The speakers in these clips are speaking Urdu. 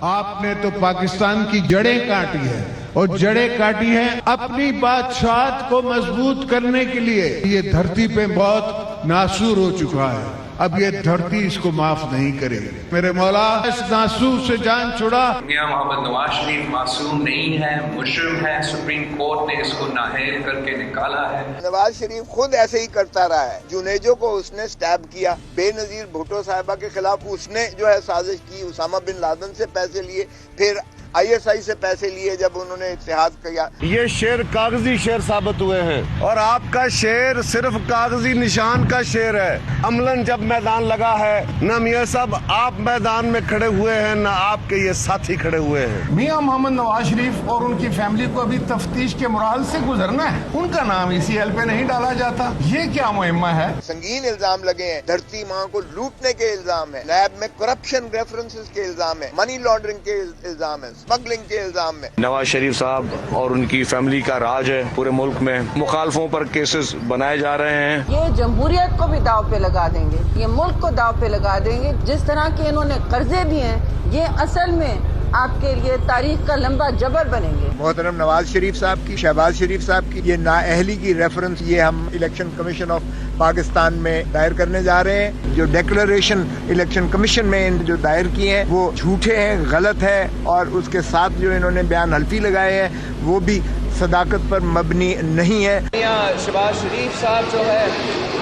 آپ نے تو پاکستان کی جڑیں کاٹی ہے اور جڑیں کاٹی ہیں اپنی بادشاہت کو مضبوط کرنے کے لیے. یہ دھرتی پہ بہت ناسور ہو چکا ہے. اب یہ دھرتی اس کو معاف نہیں کرے گی. میرے مولا اس ناسور سے جان چھڑا. میاں محمد نواز شریف معصوم نہیں ہے، مجرم ہے. سپریم کورٹ نے اس کو نااہل کر کے نکالا ہے. نواز شریف خود ایسے ہی کرتا رہا ہے. جنیجو کو اس نے سٹیب کیا، بے نظیر بھٹو صاحبہ کے خلاف اس نے جو ہے سازش کی، اسامہ بن لادن سے پیسے لیے، پھر ISI سے پیسے لیے جب انہوں نے اتحاد کیا. یہ شعر کاغذی شعر ثابت ہوئے ہیں اور آپ کا شعر صرف کاغذی نشان کا شعر ہے. عملاً جب میدان لگا ہے نہ میاں صاحب آپ میدان میں کھڑے ہوئے ہیں نہ آپ کے یہ ساتھی کھڑے ہوئے ہیں. میاں محمد نواز شریف اور ان کی فیملی کو ابھی تفتیش کے مراحل سے گزرنا ہے. ان کا نام ECL پہ نہیں ڈالا جاتا. یہ کیا مہمہ ہے؟ سنگین الزام لگے ہیں. دھرتی ماں کو لوٹنے کے الزام ہے، نیب میں کرپشن ریفرنسز کے الزام ہے، منی لانڈرنگ کے الزام ہے، اسمگلنگ کے الزام میں. نواز شریف صاحب اور ان کی فیملی کا راج ہے پورے ملک میں. مخالفوں پر کیسز بنائے جا رہے ہیں. یہ جمہوریت کو بھی داؤ پہ لگا دیں گے، یہ ملک کو داؤ پہ لگا دیں گے. جس طرح کے انہوں نے قرضے دیے ہیں یہ اصل میں آپ کے لیے تاریخ کا لمبا جبر بنیں گے. محترم نواز شریف صاحب کی، شہباز شریف صاحب کی یہ نااہلی کی ریفرنس یہ ہم الیکشن کمیشن آف پاکستان میں دائر کرنے جا رہے ہیں. جو ڈیکلریشن الیکشن کمیشن میں جو دائر کیے ہیں وہ جھوٹے ہیں، غلط ہے، اور اس کے ساتھ جو انہوں نے بیان حلفی لگائے ہیں وہ بھی صداقت پر مبنی نہیں ہے. میاں شہباز شریف صاحب جو ہے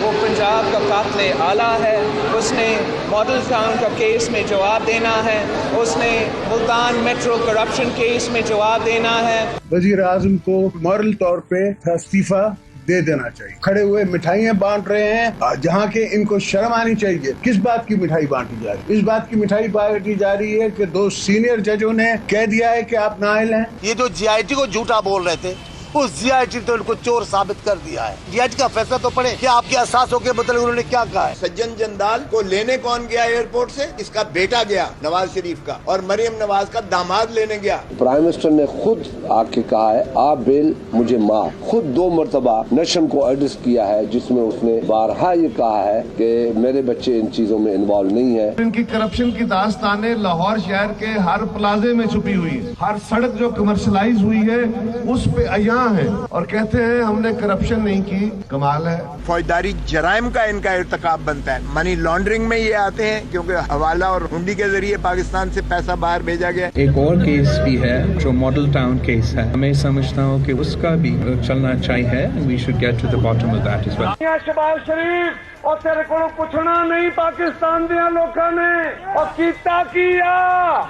وہ پنجاب کا قاتل اعلیٰ ہے. اس نے ماڈل ٹاؤن کا کیس میں جواب دینا ہے، اس نے ملتان میٹرو کرپشن کیس میں جواب دینا ہے. وزیر اعظم کو مورل طور پہ استعفیٰ دے دینا چاہیے. کھڑے ہوئے مٹھائیاں بانٹ رہے ہیں جہاں کہ ان کو شرم آنی چاہیے. کس بات کی مٹھائی بانٹی جا رہی ہے؟ اس بات کی مٹھائی بانٹی جا رہی ہے کہ 2 سینئر ججوں نے کہہ دیا ہے کہ آپ نااہل ہیں. یہ جو GIT کو جھوٹا بول رہے تھے اس GIT تو ان کو چور ثابت کر دیا ہے. GIT کا فیصلہ تو پڑھیں کہ آپ کے احساسوں کے متعلق انہوں نے کیا کہا ہے. سجن جندال کو لینے کون گیا ایئرپورٹ سے؟ اس کا بیٹا گیا نواز شریف کا، اور مریم نواز کا داماد لینے گیا. پرائم منسٹر نے خود آ کے کہا ہے آپ بیل مجھے معاف. خود 2 مرتبہ نیشن کو ایڈریس کیا ہے جس میں اس نے بارہا یہ کہا ہے کہ میرے بچے ان چیزوں میں انوالو نہیں ہے. ان کی کرپشن کی داستانیں لاہور شہر کے ہر پلازے میں چھپی ہوئی ہے. ہر سڑک جو کمرشلائز ہوئی ہے اس پہ ہے اور کہتے ہیں ہم نے کرپشن نہیں کی. کمال ہے. فوجداری جرائم کا ان کا ارتکاب بنتا ہے. منی لانڈرنگ میں یہ آتے ہیں کیونکہ حوالہ اور ہنڈی کے ذریعے پاکستان سے پیسہ باہر بھیجا گیا. ایک اور کیس بھی ہے جو ماڈل ٹاؤن کیس ہے. میں سمجھتا ہوں کہ اس کا بھی چلنا چاہیے. We should get to the bottom of that as well. میاں شہباز شریف اور تیرے کو پوچھنا نہیں پاکستان دیا لوگوں نے اور کیتا کیا.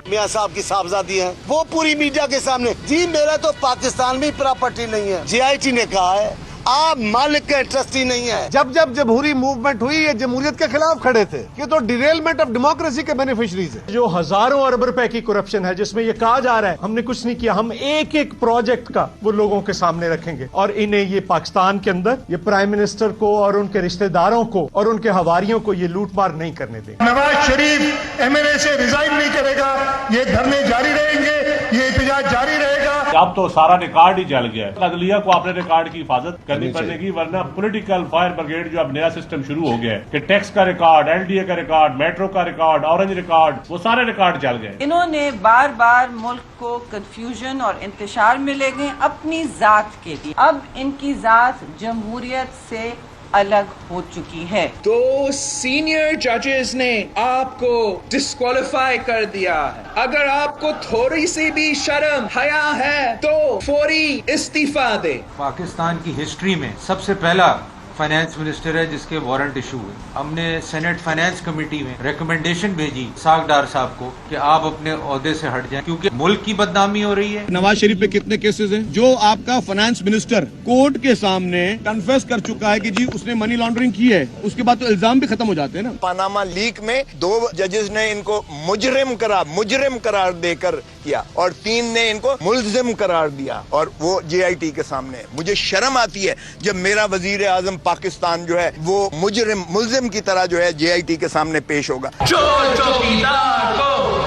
میاں صاحب کی صاحبزادی ہیں وہ پوری میڈیا کے سامنے جی میرا تو پاکستان میں پراپرٹی نہیں ہے. GIT نے کہا ہے آپ مالک کا انٹرسٹ ہی نہیں ہے. جب جمہوری موومنٹ ہوئی یہ جمہوریت کے خلاف کھڑے تھے. یہ تو ڈیریلمنٹ آف ڈیموکریسی کے بینیفیشریز ہیں. جو ہزاروں ارب روپے کی کرپشن ہے جس میں یہ کہا جا رہا ہے ہم نے کچھ نہیں کیا. ہم ایک ایک پروجیکٹ کا وہ لوگوں کے سامنے رکھیں گے اور انہیں یہ پاکستان کے اندر یہ پرائم منسٹر کو اور ان کے رشتہ داروں کو اور ان کے حواریوں کو یہ لوٹ مار نہیں کرنے دیں. نواز شریف MLA سے ریزائن نہیں کرے گا. یہ دھرنے جاری رہیں گے، یہ احتجاج جاری رہے گا. اب تو سارا ریکارڈ ہی جل گیا ہے. عدلیہ کو اپنے ریکارڈ کی حفاظت کرنی پڑے گی ورنہ پولیٹیکل فائر بریگیڈ جو اب نیا سسٹم شروع ہو گیا ہے کہ ٹیکس کا ریکارڈ، LDA کا ریکارڈ، میٹرو کا ریکارڈ، اورنج ریکارڈ، وہ سارے ریکارڈ جل گئے. انہوں نے بار بار ملک کو کنفیوژن اور انتشار میں لے گئے اپنی ذات کے لیے. اب ان کی ذات جمہوریت سے الگ ہو چکی ہے. تو سینئر ججز نے آپ کو ڈسکوالیفائی کر دیا ہے. اگر آپ کو تھوڑی سی بھی شرم حیا ہے تو فوری استعفیٰ دے. پاکستان کی ہسٹری میں سب سے پہلا فائنانس منسٹر ہے جس کے وارنٹ ایشو ہوئے. ہم نے سینٹ فائنانس کمیٹی میں ریکمنڈیشن بھیجی اسحاق ڈار صاحب کو کہ آپ اپنے عہدے سے ہٹ جائیں کیونکہ ملک کی بدنامی ہو رہی ہے. نواز شریف پہ کتنے کیسز ہیں جو آپ کا فائنانس منسٹر کورٹ کے سامنے کنفیس کر چکا ہے کہ جی اس نے منی لانڈرنگ کی ہے. اس کے بعد تو الزام بھی ختم ہو جاتے ہیں نا. پاناما لیک میں 2 ججز نے ان کو مجرم قرار دے کر کیا اور 3 نے ان کو ملزم قرار دیا اور وہ GIT کے سامنے. مجھے شرم آتی ہے جب میرا وزیر اعظم پاکستان جو ہے وہ ملزم کی طرح جو ہے GIT کے سامنے پیش ہوگا. چوکیدار کو،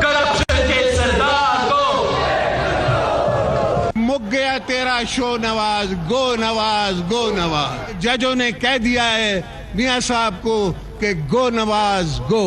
کرپشن کے سردار کو. مک گیا تیرا شو نواز، گو نواز گو نواز. ججوں نے کہہ دیا ہے میاں صاحب کو کہ گو نواز گو.